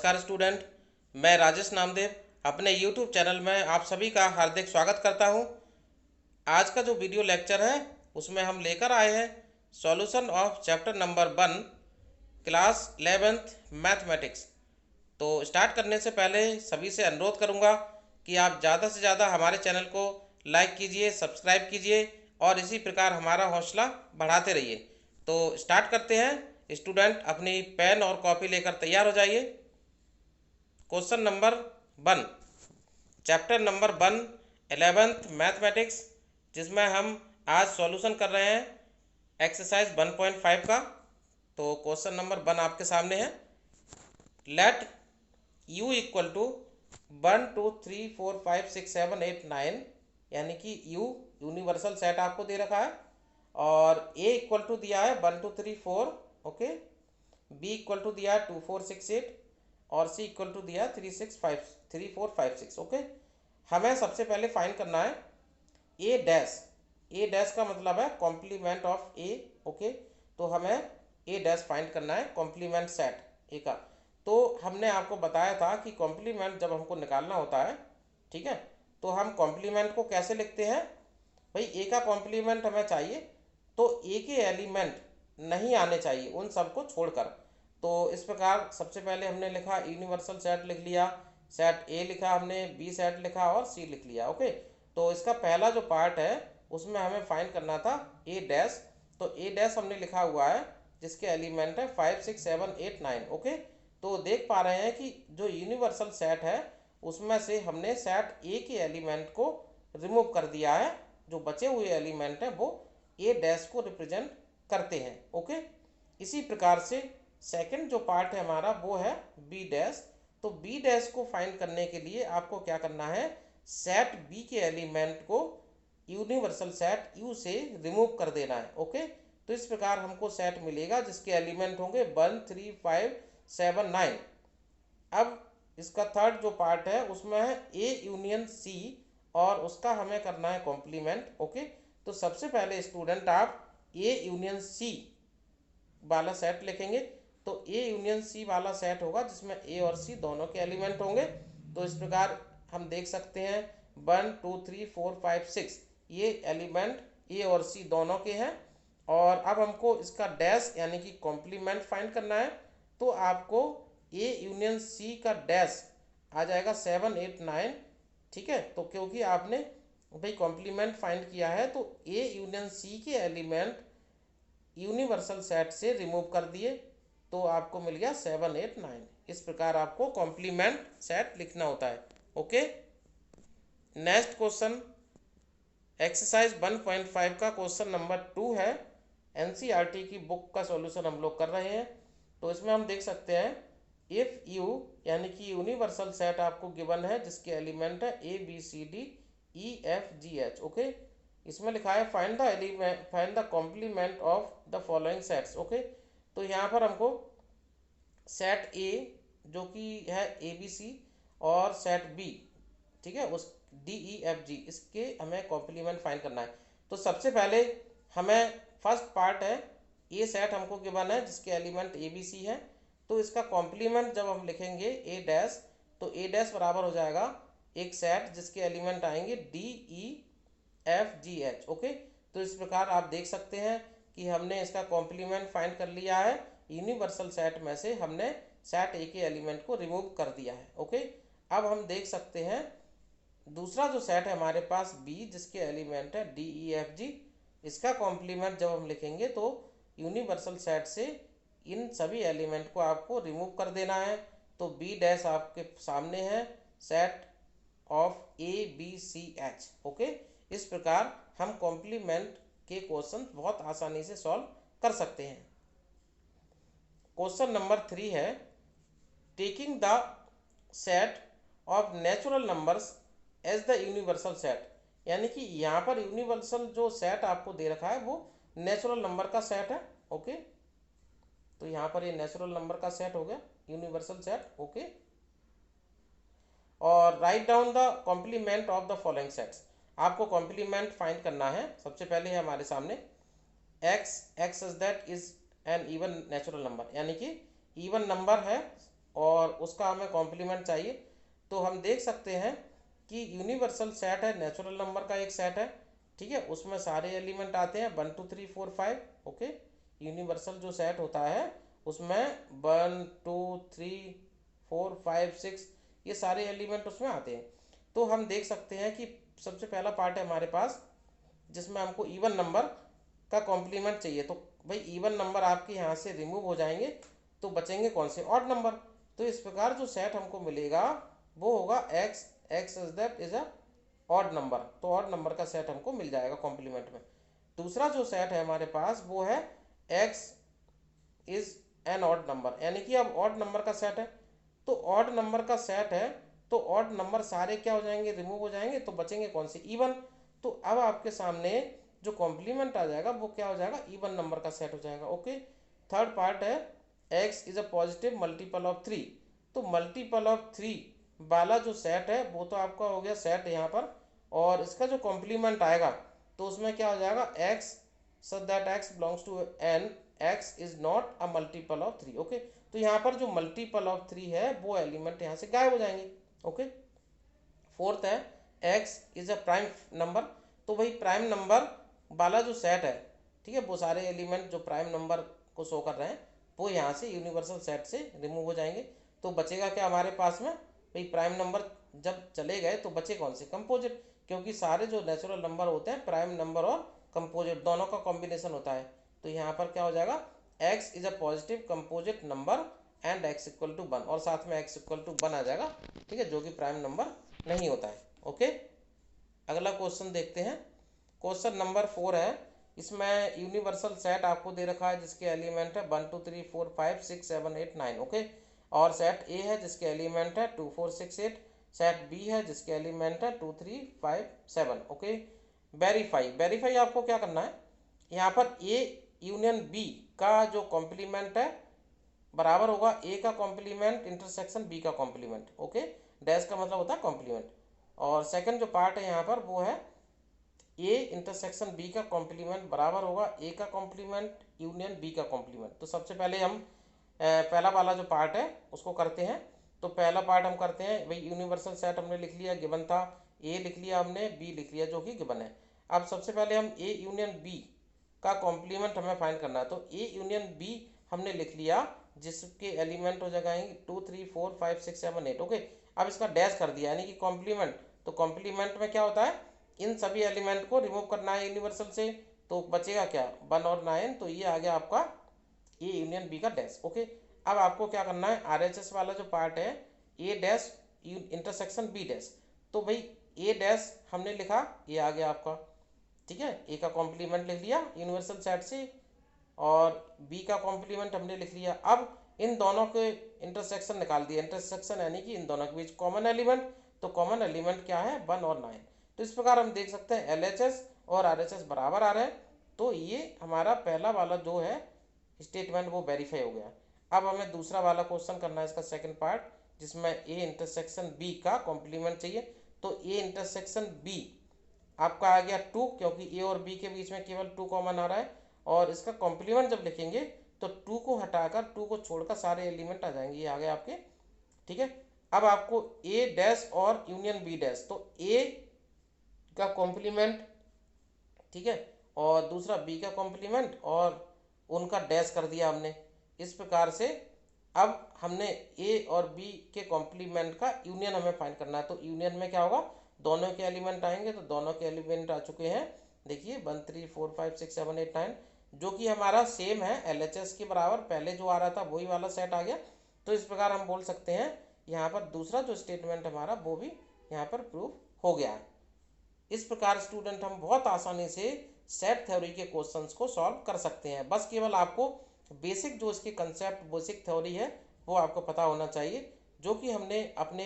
नमस्कार स्टूडेंट, मैं राजेश नामदेव अपने YouTube चैनल में आप सभी का हार्दिक स्वागत करता हूं। आज का जो वीडियो लेक्चर है उसमें हम लेकर आए हैं solution of chapter number 1 class 11th mathematics. तो स्टार्ट करने से पहले सभी से अनुरोध करूंगा कि आप ज़्यादा से ज़्यादा हमारे चैनल को लाइक कीजिए, सब्सक्राइब कीजिए और इसी प्रकार हमारा हौसला बढ़ाते रहिए। तो स्टार्ट करते हैं। स्टूडेंट अपनी पेन और कॉपी लेकर तैयार हो जाइए। Question number 1, chapter number 1 11th mathematics, जिसमें हम आज सॉल्यूशन कर रहे हैं एक्सरसाइज 1.5 का। तो क्वेश्चन नंबर 1 आपके सामने है। लेट u इक्वल टू 1 2 3 4 5 6 7 8 9, यानी कि u यूनिवर्सल सेट आपको दे रखा है और a इक्वल टू दिया है 1 2 3 4, ओके। b इक्वल टू दिया है 2 4 6 8 और c इक्वल टू दिया 3 4 5 6, ओके। हमें सबसे पहले फाइंड करना है ए डैश का मतलब है कॉम्प्लीमेंट ऑफ ए, ओके। तो हमें ए डैश फाइंड करना है कॉम्प्लीमेंट सेट ए का। तो हमने आपको बताया था कि कॉम्प्लीमेंट जब हमको निकालना होता है, ठीक है, तो हम कॉम्प्लीमेंट को कैसे लिखते हैं भाई। ए का कॉम्प्लीमेंट हमें चाहिए तो ए के एलिमेंट नहीं आने चाहिए, उन सबको छोड़कर। तो इस प्रकार सबसे पहले हमने लिखा यूनिवर्सल सेट लिख लिया, सेट ए लिखा हमने, बी सेट लिखा और सी लिख लिया, ओके। तो इसका पहला जो पार्ट है उसमें हमें फाइंड करना था ए डैश। तो ए डैश हमने लिखा हुआ है जिसके एलिमेंट है 5 6 7 8 9, ओके। तो देख पा रहे हैं कि जो यूनिवर्सल सेट है उसमें से हमने सेट ए के एलिमेंट को रिमूव कर दिया है। जो बचे हुए एलिमेंट है वो ए डैश को रिप्रेजेंट करते हैं, ओके। इसी प्रकार से सेकंड जो पार्ट है हमारा वो है बी डैश। तो बी डैश को फाइंड करने के लिए आपको क्या करना है, सेट बी के एलिमेंट को यूनिवर्सल सेट यू से रिमूव कर देना है, ओके। तो इस प्रकार हमको सेट मिलेगा जिसके एलिमेंट होंगे 1 3 5 7 9। अब इसका थर्ड जो पार्ट है उसमें है ए यूनियन सी और उसका हमें करना है कॉम्प्लीमेंट, ओके। तो सबसे पहले स्टूडेंट आप ए यूनियन सी वाला सेट लिखेंगे। तो ए यूनियन सी वाला सेट होगा जिसमें ए और सी दोनों के एलिमेंट होंगे। तो इस प्रकार हम देख सकते हैं 1 2 3 4 5 6 ये एलिमेंट ए और सी दोनों के हैं। और अब हमको इसका डैश यानी कि कॉम्प्लीमेंट फाइंड करना है। तो आपको ए यूनियन सी का डैश आ जाएगा 7 8 9, ठीक है। तो क्योंकि आपने भाई कॉम्प्लीमेंट फाइंड किया है तो ए यूनियन सी के एलिमेंट यूनिवर्सल सेट से रिमूव कर दिए तो आपको मिल गया 7 8 9। इस प्रकार आपको कॉम्प्लीमेंट सेट लिखना होता है, ओके। नेक्स्ट क्वेश्चन एक्सरसाइज 1.5 का क्वेश्चन नंबर 2 है। एनसीईआरटी की बुक का सॉल्यूशन हम लोग कर रहे हैं। तो इसमें हम देख सकते हैं इफ यू यानी कि यूनिवर्सल सेट आपको गिवन है जिसके एलिमेंट है A B C D E F G H, okay. इसमें लिखा है find the complement of the following sets, okay. तो यहाँ पर हमको सेट ए जो कि है ए बी सी और सेट बी, ठीक है, उस डी ई एफ जी, इसके हमें कॉम्प्लीमेंट फाइंड करना है। तो सबसे पहले हमें फर्स्ट पार्ट है ए सेट हमको गिवन है जिसके एलिमेंट ए बी सी है। तो इसका कॉम्प्लीमेंट जब हम लिखेंगे ए डैश, तो ए डैश बराबर हो जाएगा एक सेट जिसके एलिमेंट आएंगे D E F G H, okay. तो इस प्रकार आप देख सकते हैं कि हमने इसका कॉम्प्लीमेंट फाइंड कर लिया है। यूनिवर्सल सेट में से हमने सेट ए के एलिमेंट को रिमूव कर दिया है, ओके। अब हम देख सकते हैं दूसरा जो सेट है हमारे पास बी जिसके एलिमेंट है डी ई एफ जी। इसका कॉम्प्लीमेंट जब हम लिखेंगे तो यूनिवर्सल सेट से इन सभी एलिमेंट को आपको रिमूव कर देना है। तो बी डैश आपके सामने है set of A B C H, okay. इस प्रकार हम कॉम्प्लीमेंट के क्वेश्चन बहुत आसानी से सॉल्व कर सकते हैं। क्वेश्चन नंबर 3 है taking the set of natural numbers as the universal set, यानी कि यहाँ पर यूनिवर्सल जो सेट आपको दे रखा है वो नेचुरल नंबर का सेट है, ओके। तो यहाँ पर ये नेचुरल नंबर का सेट हो गया यूनिवर्सल सेट, ओके। और write down the complement of the following sets. आपको कॉम्प्लीमेंट फाइंड करना है। सबसे पहले है हमारे सामने x x is that is an even natural number, यानी कि इवन नंबर है और उसका हमें कॉम्प्लीमेंट चाहिए। तो हम देख सकते हैं कि यूनिवर्सल सेट है, नेचुरल नंबर का एक सेट है, ठीक है, उसमें सारे एलिमेंट आते हैं 1 2 3 4 5। ओके, यूनिवर्सल जो सेट होता है उसमें 1 2 3 4 5 6 ये सारे एलिमेंट उसमें आते हैं। तो हम देख सकते हैं कि सबसे पहला पार्ट है हमारे पास जिसमें हमको इवन नंबर का कॉम्प्लीमेंट चाहिए। तो भाई इवन नंबर आपके यहाँ से रिमूव हो जाएंगे तो बचेंगे कौन से, ऑड नंबर। तो इस प्रकार जो सेट हमको मिलेगा वो होगा x, x is that is a odd number. तो ऑड नंबर का सेट हमको मिल जाएगा कॉम्प्लीमेंट में। दूसरा जो सेट है हमारे पास वो है x is an odd number, यानी कि अब ऑड नंबर का सेट है। तो ऑड नंबर का सेट है तो ऑड नंबर सारे क्या हो जाएंगे, रिमूव हो जाएंगे, तो बचेंगे कौन से, इवन। तो अब आपके सामने जो कॉम्प्लीमेंट आ जाएगा वो क्या हो जाएगा, इवन नंबर का सेट हो जाएगा। ओके, थर्ड पार्ट है x is a positive multiple of 3। तो मल्टीपल ऑफ 3 वाला जो सेट है वो तो आपका हो गया सेट यहाँ पर, और इसका जो कॉम्प्लीमेंट आएगा तो उसमें क्या हो जाएगा, x such that x belongs to N, x is not a multiple of 3। Okay, तो यहाँ पर जो मल्टीपल ऑफ 3 है वो एलिमेंट यहाँ से गायब हो जाएंगे। ओके, फोर्थ है x is a prime number. तो वही प्राइम नंबर वाला जो सेट है, ठीक है, वो सारे एलिमेंट जो प्राइम नंबर को शो कर रहे हैं वो यहाँ से यूनिवर्सल सेट से रिमूव हो जाएंगे। तो बचेगा क्या हमारे पास में, भाई प्राइम नंबर जब चले गए तो बचे कौन से, कंपोजिट, क्योंकि सारे जो नेचुरल नंबर होते हैं प्राइम नंबर और कंपोजिट दोनों का कॉम्बिनेशन होता है। तो यहाँ पर क्या हो जाएगा, x is a positive composite number and x equal to 1, और साथ में एक्स इक्वल टू 1 आ जाएगा, ठीक है, जो कि प्राइम नंबर नहीं होता है। ओके, अगला क्वेश्चन देखते हैं। क्वेश्चन नंबर 4 है, इसमें यूनिवर्सल सेट आपको दे रखा है जिसके एलिमेंट है 1 2 3 4 5 6 7 8 9। ओके, और सेट ए है जिसके एलिमेंट है 2 4 6 8। सेट बी है जिसके एलिमेंट है 2 3 5 7। ओके, वेरीफाई, वेरीफाई आपको क्या करना है, यहाँ पर ए यूनियन बी का जो कॉम्प्लीमेंट है बराबर होगा ए का कॉम्प्लीमेंट इंटरसेक्शन बी का कॉम्प्लीमेंट। ओके, डैश का मतलब होता है कॉम्प्लीमेंट। और सेकंड जो पार्ट है यहाँ पर वो है ए इंटरसेक्शन बी का कॉम्प्लीमेंट बराबर होगा ए का कॉम्प्लीमेंट यूनियन बी का कॉम्प्लीमेंट। तो सबसे पहले हम पहला वाला जो पार्ट है उसको करते हैं। तो पहला पार्ट हम करते हैं, भाई यूनिवर्सल सेट हमने लिख लिया, गिवन था, ए लिख लिया हमने, बी लिख लिया जो कि गिवन है। अब सबसे पहले हम ए यूनियन बी का कॉम्प्लीमेंट हमें फाइंड करना है। तो ए यूनियन बी हमने लिख लिया जिसके एलिमेंट हो जाएंगे 2 3 4 5 6 7 8। ओके, अब इसका डैश कर दिया यानी कि कॉम्प्लीमेंट। तो कॉम्प्लीमेंट में क्या होता है, इन सभी एलिमेंट को रिमूव करना है यूनिवर्सल से, तो बचेगा क्या 1 और 9। तो ये आ गया आपका ए यूनियन बी का डैश। ओके, अब आपको क्या करना है, आरएचएस वाला जो पार्ट है ए डैश इंटरसेक्शन बी डैश। तो भाई ए डैश हमने लिखा, ये आ गया आपका, ठीक है, ए का कॉम्प्लीमेंट लिख लिया यूनिवर्सल सेट से, और बी का कॉम्प्लीमेंट हमने लिख लिया। अब इन दोनों के इंटरसेक्शन निकाल दिया, इंटरसेक्शन यानी कि इन दोनों के बीच कॉमन एलिमेंट। तो कॉमन एलिमेंट क्या है, 1 और 9। तो इस प्रकार हम देख सकते हैं एलएचएस और आरएचएस बराबर आ रहे हैं। तो ये हमारा पहला वाला जो है स्टेटमेंट वो वेरीफाई हो गया। अब हमें दूसरा वाला क्वेश्चन करना है, इसका सेकंड पार्ट, जिसमें ए इंटरसेक्शन बी का कॉम्प्लीमेंट चाहिए। तो ए इंटरसेक्शन बी आपका आ गया 2, क्योंकि ए और बी के बीच में केवल 2 कॉमन आ रहा है। और इसका कॉम्प्लीमेंट जब लिखेंगे तो 2 को हटाकर 2 को छोड़कर सारे एलिमेंट आ जाएंगे, ये आ गए आपके, ठीक है। अब आपको ए डैश और यूनियन बी डैश, तो ए का कॉम्प्लीमेंट, ठीक है, और दूसरा बी का कॉम्प्लीमेंट और उनका डैश कर दिया हमने। इस प्रकार से अब हमने ए और बी के कॉम्प्लीमेंट का यूनियन हमें फाइंड करना है। तो यूनियन में क्या होगा, दोनों के एलिमेंट आएंगे। तो दोनों के एलिमेंट आ चुके हैं, देखिए 1 3 4 5 6 7 8 9, जो कि हमारा सेम है एलएचएस के बराबर, पहले जो आ रहा था वही वाला सेट आ गया। तो इस प्रकार हम बोल सकते हैं यहाँ पर दूसरा जो स्टेटमेंट हमारा वो भी यहाँ पर प्रूफ हो गया है। इस प्रकार स्टूडेंट हम बहुत आसानी से सेट थ्योरी के क्वेश्चंस को सॉल्व कर सकते हैं। बस केवल आपको बेसिक जो इसके कंसेप्ट, बेसिक थ्योरी है वो आपको पता होना चाहिए, जो कि हमने अपने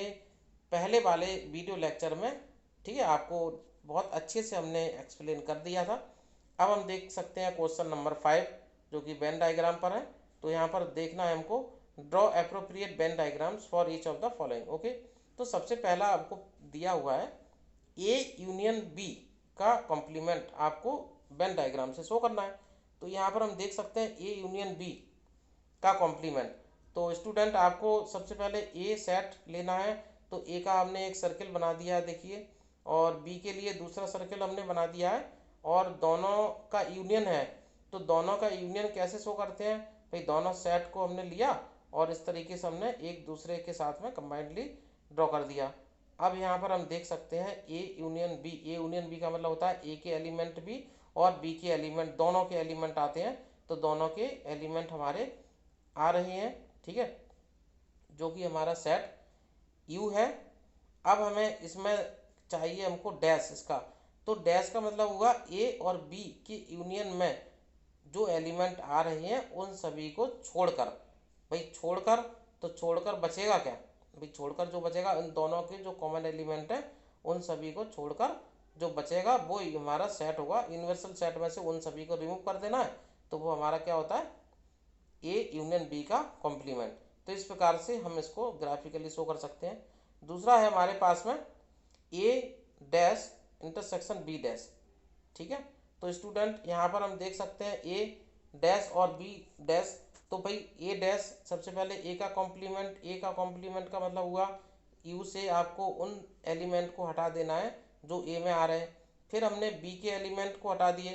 पहले वाले वीडियो लेक्चर में, ठीक है, आपको बहुत अच्छे से हमने एक्सप्लेन कर दिया था। अब हम देख सकते हैं क्वेश्चन नंबर 5 जो कि वेन डायग्राम पर है। तो यहाँ पर देखना है हमको, draw appropriate Venn diagrams for each of the following. Okay, तो सबसे पहला आपको दिया हुआ है ए यूनियन बी का कॉम्प्लीमेंट आपको वेन डायग्राम से शो करना है। तो यहाँ पर हम देख सकते हैं ए यूनियन बी का कॉम्प्लीमेंट। तो स्टूडेंट आपको सबसे पहले ए सेट लेना है। तो ए का हमने एक सर्किल बना दिया है देखिए, और बी के लिए दूसरा सर्किल हमने बना दिया है, और दोनों का यूनियन है। तो दोनों का यूनियन कैसे शो करते हैं भाई, दोनों सेट को हमने लिया और इस तरीके से हमने एक दूसरे के साथ में कंबाइंडली ड्रॉ कर दिया। अब यहाँ पर हम देख सकते हैं A union B. A union B का मतलब होता है ए के एलिमेंट भी और बी के एलिमेंट, दोनों के एलिमेंट आते हैं। तो दोनों के एलिमेंट हमारे आ रहे हैं, ठीक है, जो कि हमारा सेट यू है। अब हमें इसमें चाहिए हमको डैश इसका। तो डैश का मतलब होगा ए और बी के यूनियन में जो एलिमेंट आ रहे हैं उन सभी को छोड़कर। भाई छोड़कर, तो छोड़कर बचेगा क्या भाई, छोड़कर जो बचेगा इन दोनों के जो कॉमन एलिमेंट है उन सभी को छोड़कर जो बचेगा वो हमारा सेट होगा। यूनिवर्सल सेट में से उन सभी को रिमूव कर देना है, तो वो हमारा क्या होता है, ए यूनियन बी का कॉम्प्लीमेंट। तो इस प्रकार से हम इसको ग्राफिकली शो कर सकते हैं। दूसरा है हमारे पास में ए डैश इंटरसेक्शन बी डैश, ठीक है। तो स्टूडेंट यहाँ पर हम देख सकते हैं ए डैश और बी डैश। तो भाई ए डैश सबसे पहले ए का कॉम्प्लीमेंट, ए का कॉम्प्लीमेंट का मतलब हुआ यू से आपको उन एलिमेंट को हटा देना है जो ए में आ रहे हैं। फिर हमने बी के एलिमेंट को हटा दिए।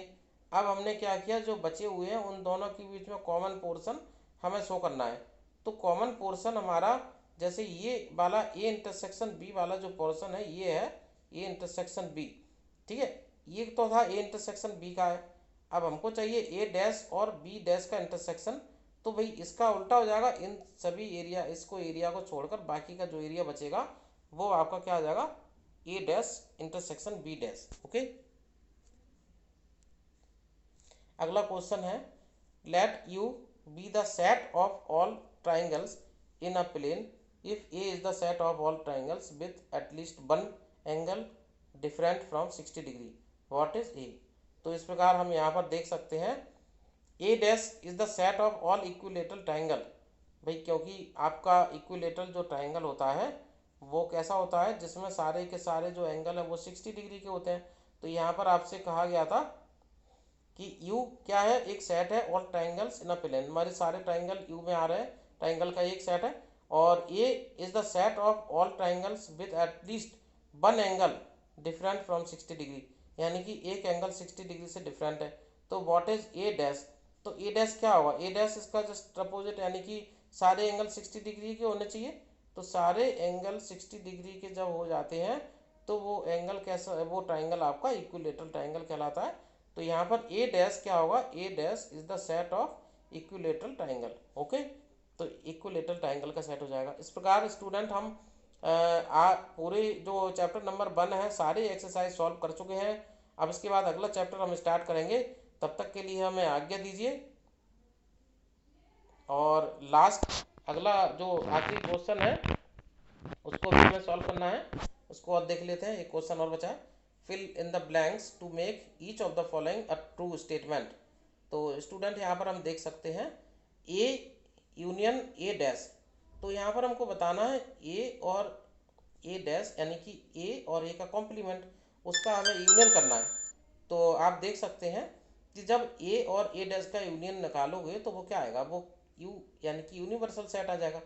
अब हमने क्या किया, जो बचे हुए हैं उन दोनों के बीच में कॉमन पोर्शन हमें शो करना है। तो कॉमन पोर्शन हमारा जैसे ये वाला ए इंटरसेक्शन बी वाला जो पोर्शन है ये है ए इंटरसेक्शन बी, ठीक है। ये तो था ए इंटरसेक्शन बी का है। अब हमको चाहिए ए डैश और बी डैश का इंटरसेक्शन। तो भाई इसका उल्टा हो जाएगा, इन सभी एरिया, इसको एरिया को छोड़कर बाकी का जो एरिया बचेगा वो आपका क्या आ जाएगा, A dash intersection B dash. Okay, अगला क्वेश्चन है, let U be the set of all triangles in a plane if A is the set of all triangles with at least one angle different from 60 degree, what is A. तो इस प्रकार हम यहाँ पर देख सकते हैं A dash is the set of all equilateral triangle. भाई क्योंकि आपका इक्विलेटरल जो ट्राइंगल होता है वो कैसा होता है, जिसमें सारे के सारे जो एंगल हैं वो 60 डिग्री के होते हैं। तो यहाँ पर आपसे कहा गया था कि यू क्या है, एक सेट है all triangles in a plane, हमारे सारे ट्राइंगल यू में आ रहे हैं, ट्राइंगल का एक सेट है। और A is the set of all triangles with at least one angle different from 60 degree, यानी कि एक एंगल 60 डिग्री से डिफरेंट है। तो व्हाट इज ए डैश। तो ए डैश क्या होगा, ए डैश इसका जस्ट अपोजिट, यानी कि सारे एंगल 60 डिग्री के होने चाहिए। तो सारे एंगल 60 डिग्री के जब हो जाते हैं तो वो एंगल कैसा, वो ट्राइंगल आपका इक्विलेटरल ट्राइंगल कहलाता है। तो यहाँ पर ए डैश क्या होगा, A dash is the set of equilateral triangle. Okay, तो इक्विलेटरल ट्राइंगल का सेट हो जाएगा। इस प्रकार स्टूडेंट हम पूरे जो चैप्टर नंबर 1 है सारे एक्सरसाइज सॉल्व कर चुके हैं। अब इसके बाद अगला चैप्टर हम स्टार्ट करेंगे, तब तक के लिए हमें आज्ञा दीजिए। और लास्ट अगला जो आखिरी क्वेश्चन है उसको भी हमें सॉल्व करना है, उसको और देख लेते हैं। एक क्वेश्चन और बचा है, fill in the blanks to make each of the following a true statement. तो स्टूडेंट यहाँ पर हम देख सकते हैं ए यूनियन ए डैश। तो यहाँ पर हमको बताना है ए और ए डैश, यानी कि ए और ए का कॉम्प्लीमेंट, उसका हमें यूनियन करना है। तो आप देख सकते हैं कि जब ए और ए डैश का यूनियन निकालोगे तो वो क्या आएगा, वो यू यानी कि यूनिवर्सल सेट आ जाएगा।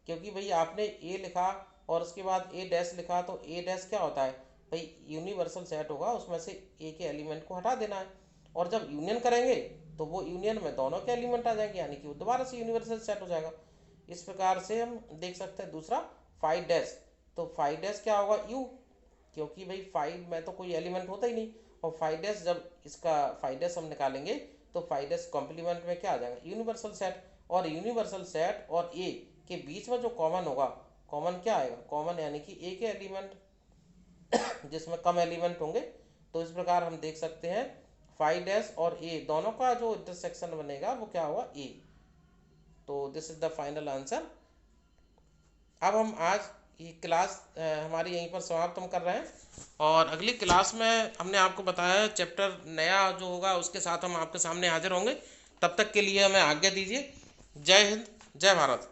क्योंकि भाई आपने ए लिखा और उसके बाद ए डैश लिखा, तो ए डैश क्या होता है भाई, यूनिवर्सल सेट होगा, उसमें से ए के एलिमेंट को हटा देना है। और जब यूनियन करेंगे तो वो यूनियन में दोनों के एलिमेंट आ जाएंगे, यानी कि वो दोबारा से यूनिवर्सल सेट हो जाएगा। इस प्रकार से हम देख सकते हैं। दूसरा 5 डैश, तो 5 डैश क्या होगा, यू, क्योंकि भाई 5 में तो कोई एलिमेंट होता ही नहीं। और 5 डैश जब इसका 5 डैश हम निकालेंगे तो 5 डैश कॉम्प्लीमेंट में क्या आ जाएगा, यूनिवर्सल सेट। और यूनिवर्सल सेट और ए के बीच में जो कॉमन होगा, कॉमन क्या आएगा, कॉमन यानी कि ए के एलिमेंट जिसमें कम एलिमेंट होंगे। तो इस प्रकार हम देख सकते हैं 5 डैश और ए दोनों का जो इंटरसेक्शन बनेगा वो क्या होगा, ए। तो this is the final answer. अब हम आज ये क्लास हमारी यहीं पर समाप्त हम कर रहे हैं, और अगली क्लास में हमने आपको बताया चैप्टर नया जो होगा उसके साथ हम आपके सामने हाजिर होंगे। तब तक के लिए हमें आज्ञा दीजिए। जय हिंद, जय भारत।